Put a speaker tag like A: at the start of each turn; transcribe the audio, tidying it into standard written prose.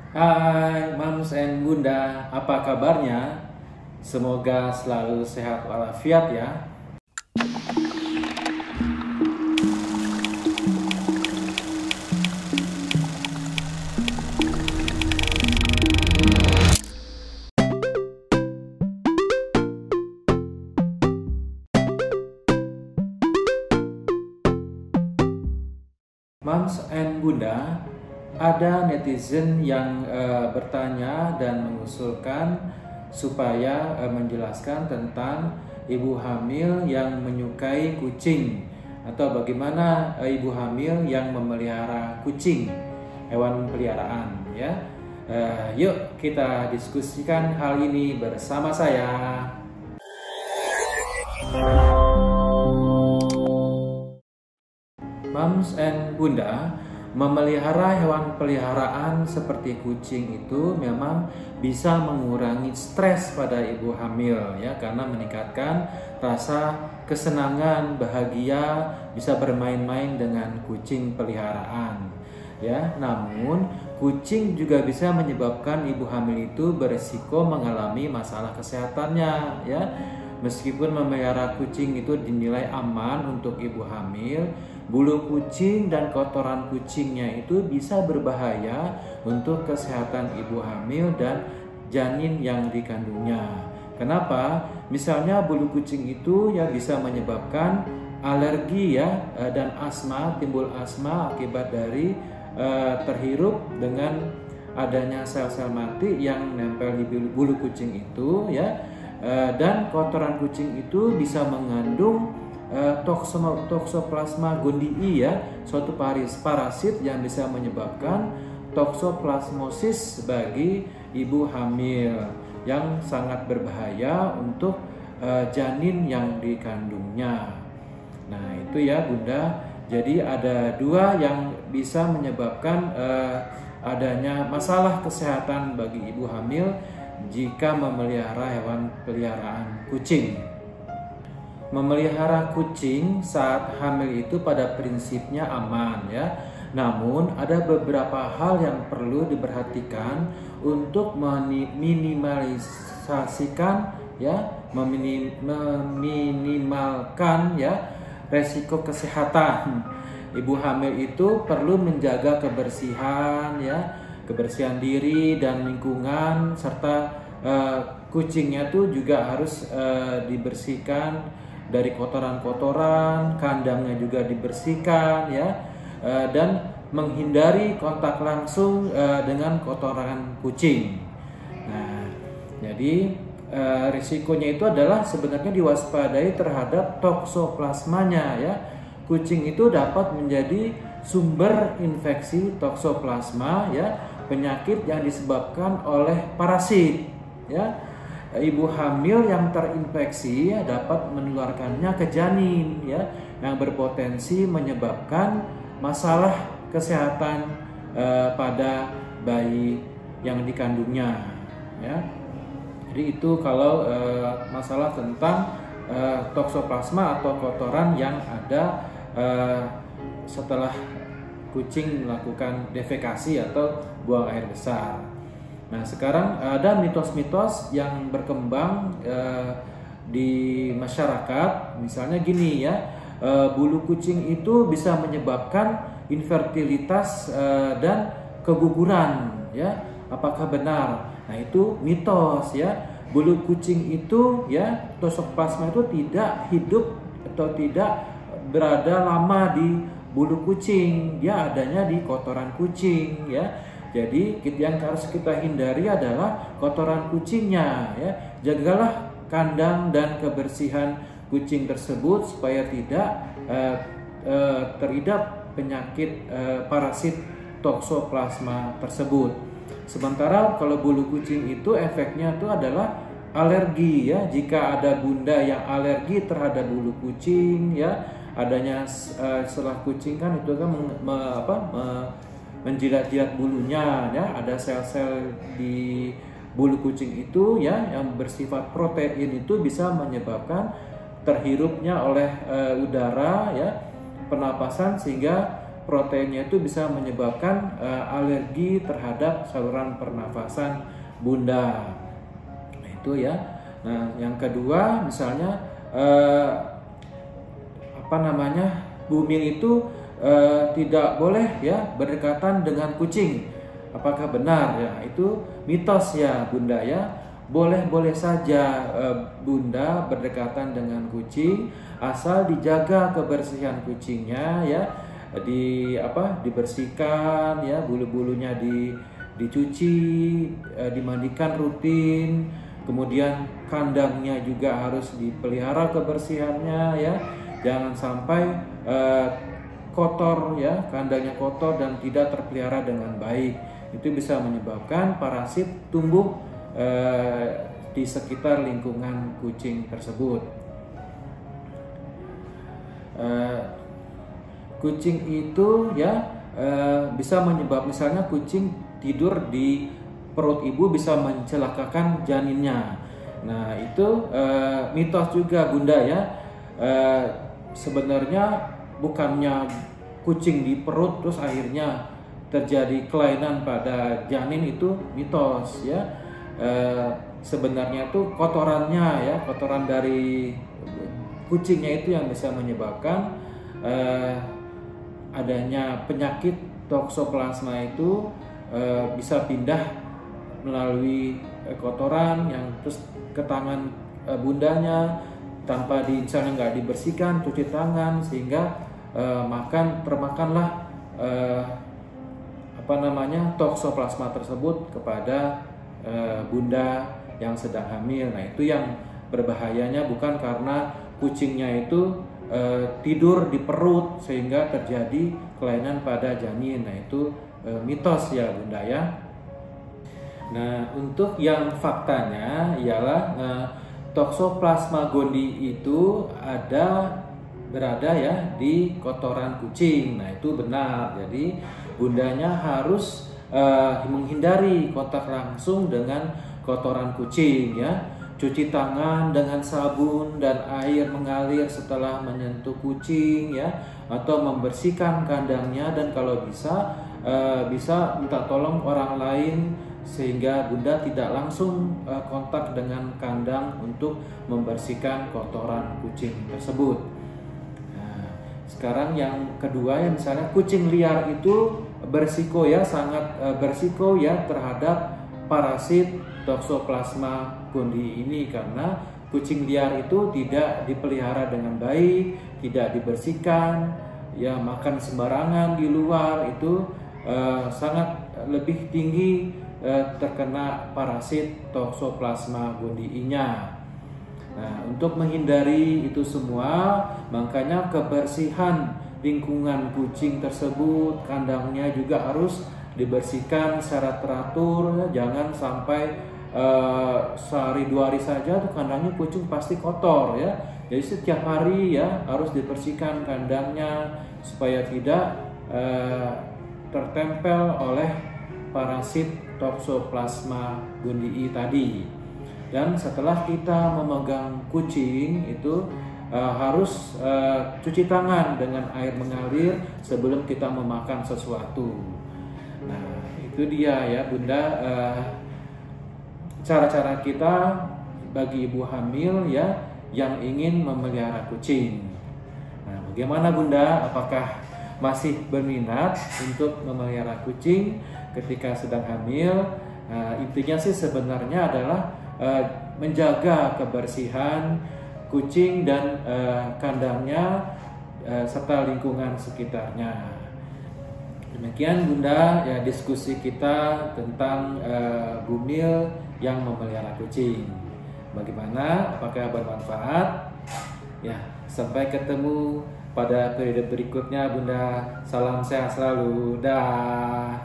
A: Hai Mams and Bunda, apa kabarnya? Semoga selalu sehat walafiat ya. Mams and Bunda, ada netizen yang bertanya dan mengusulkan supaya menjelaskan tentang ibu hamil yang menyukai kucing atau bagaimana ibu hamil yang memelihara kucing, hewan peliharaan ya. Yuk kita diskusikan hal ini bersama saya. Mams and Bunda, memelihara hewan peliharaan seperti kucing itu memang bisa mengurangi stres pada ibu hamil ya, karena meningkatkan rasa kesenangan, bahagia bisa bermain-main dengan kucing peliharaan ya. Namun kucing juga bisa menyebabkan ibu hamil itu berisiko mengalami masalah kesehatannya ya. Meskipun memelihara kucing itu dinilai aman untuk ibu hamil, bulu kucing dan kotoran kucingnya itu bisa berbahaya untuk kesehatan ibu hamil dan janin yang dikandungnya. Kenapa? Misalnya bulu kucing itu ya bisa menyebabkan alergi ya, dan asma, timbul asma akibat dari terhirup dengan adanya sel-sel mati yang nempel di bulu kucing itu ya. Dan kotoran kucing itu bisa mengandung Toxoplasma gondii ya, suatu parasit yang bisa menyebabkan toksoplasmosis bagi ibu hamil yang sangat berbahaya untuk janin yang dikandungnya. Nah itu ya Bunda, jadi ada dua yang bisa menyebabkan adanya masalah kesehatan bagi ibu hamil jika memelihara hewan peliharaan kucing. Memelihara kucing saat hamil itu pada prinsipnya aman ya. Namun ada beberapa hal yang perlu diperhatikan untuk meminimalisasikan ya, meminimalkan ya resiko kesehatan. Ibu hamil itu perlu menjaga kebersihan ya, kebersihan diri dan lingkungan, serta kucingnya tuh juga harus dibersihkan dari kotoran-kotoran, kandangnya juga dibersihkan ya, dan menghindari kontak langsung dengan kotoran kucing. Nah, jadi risikonya itu adalah sebenarnya diwaspadai terhadap toksoplasmanya ya. Kucing itu dapat menjadi sumber infeksi toksoplasma ya, penyakit yang disebabkan oleh parasit ya. Ibu hamil yang terinfeksi ya, dapat menularkannya ke janin ya, yang berpotensi menyebabkan masalah kesehatan pada bayi yang dikandungnya ya. Jadi itu kalau masalah tentang toksoplasma atau kotoran yang ada setelah kucing melakukan defekasi atau buang air besar. Nah sekarang ada mitos-mitos yang berkembang di masyarakat, misalnya gini ya, bulu kucing itu bisa menyebabkan infertilitas dan keguguran ya. Apakah benar? Nah itu mitos ya. Bulu kucing itu ya, toksoplasma itu tidak hidup atau tidak berada lama di bulu kucing, dia adanya di kotoran kucing ya. Jadi yang harus kita hindari adalah kotoran kucingnya ya. Jagalah kandang dan kebersihan kucing tersebut supaya tidak terhidap penyakit parasit toksoplasma tersebut. Sementara kalau bulu kucing itu efeknya itu adalah alergi ya. Jika ada bunda yang alergi terhadap bulu kucing ya, adanya setelah kucing kan itu kan menjilat-jilat bulunya ya, ada sel-sel di bulu kucing itu ya yang bersifat protein, itu bisa menyebabkan terhirupnya oleh udara ya, pernapasan, sehingga proteinnya itu bisa menyebabkan alergi terhadap saluran pernafasan Bunda. Nah, itu ya. Nah, yang kedua misalnya bumil itu tidak boleh ya berdekatan dengan kucing. Apakah benar ya? Itu mitos ya Bunda ya. Boleh-boleh saja Bunda berdekatan dengan kucing asal dijaga kebersihan kucingnya ya, dibersihkan ya, bulu-bulunya dicuci, dimandikan rutin, kemudian kandangnya juga harus dipelihara kebersihannya ya, jangan sampai kotor ya, kandangnya kotor dan tidak terpelihara dengan baik. Itu bisa menyebabkan parasit tumbuh di sekitar lingkungan kucing tersebut. Kucing itu ya bisa menyebabkan, misalnya kucing tidur di perut ibu bisa mencelakakan janinnya. Nah itu mitos juga Bunda ya. Sebenarnya bukannya kucing di perut terus akhirnya terjadi kelainan pada janin, itu mitos ya. Sebenarnya itu kotorannya ya, kotoran dari kucingnya itu yang bisa menyebabkan adanya penyakit toksoplasma itu bisa pindah melalui kotoran yang terus ke tangan bundanya tanpa misalnya nggak dibersihkan, cuci tangan, sehingga termakanlah toksoplasma tersebut kepada bunda yang sedang hamil. Nah itu yang berbahayanya, bukan karena kucingnya itu tidur di perut sehingga terjadi kelainan pada janin. Nah itu mitos ya Bunda ya. Nah untuk yang faktanya ialah toksoplasma gondii itu berada ya di kotoran kucing. Nah itu benar. Jadi bundanya harus menghindari kontak langsung dengan kotoran kucing ya. Cuci tangan dengan sabun dan air mengalir setelah menyentuh kucing ya, atau membersihkan kandangnya, dan kalau bisa minta tolong orang lain sehingga Bunda tidak langsung kontak dengan kandang untuk membersihkan kotoran kucing tersebut. Nah, sekarang yang kedua ya, misalnya kucing liar itu bersiko ya, sangat bersiko ya terhadap parasit toksoplasma gondii ini, karena kucing liar itu tidak dipelihara dengan baik, tidak dibersihkan ya, makan sembarangan di luar, itu sangat lebih tinggi terkena parasit toksoplasma gondii-nya. Nah, untuk menghindari itu semua, makanya kebersihan lingkungan kucing tersebut, kandangnya juga harus dibersihkan secara teratur. Jangan sampai sehari dua hari saja tuh kandangnya kucing pasti kotor ya. Jadi setiap hari ya harus dibersihkan kandangnya supaya tidak tertempel oleh parasit toksoplasma gondii tadi. Dan setelah kita memegang kucing itu harus cuci tangan dengan air mengalir sebelum kita memakan sesuatu. Nah itu dia ya Bunda, cara-cara kita bagi ibu hamil ya yang ingin memelihara kucing. Nah bagaimana Bunda, apakah masih berminat untuk memelihara kucing ketika sedang hamil? Intinya sih sebenarnya adalah menjaga kebersihan kucing dan kandangnya serta lingkungan sekitarnya. Demikian Bunda ya diskusi kita tentang bumil yang memelihara kucing. Bagaimana? Apakah bermanfaat? Ya, sampai ketemu pada periode berikutnya Bunda. Salam sehat selalu. Dah.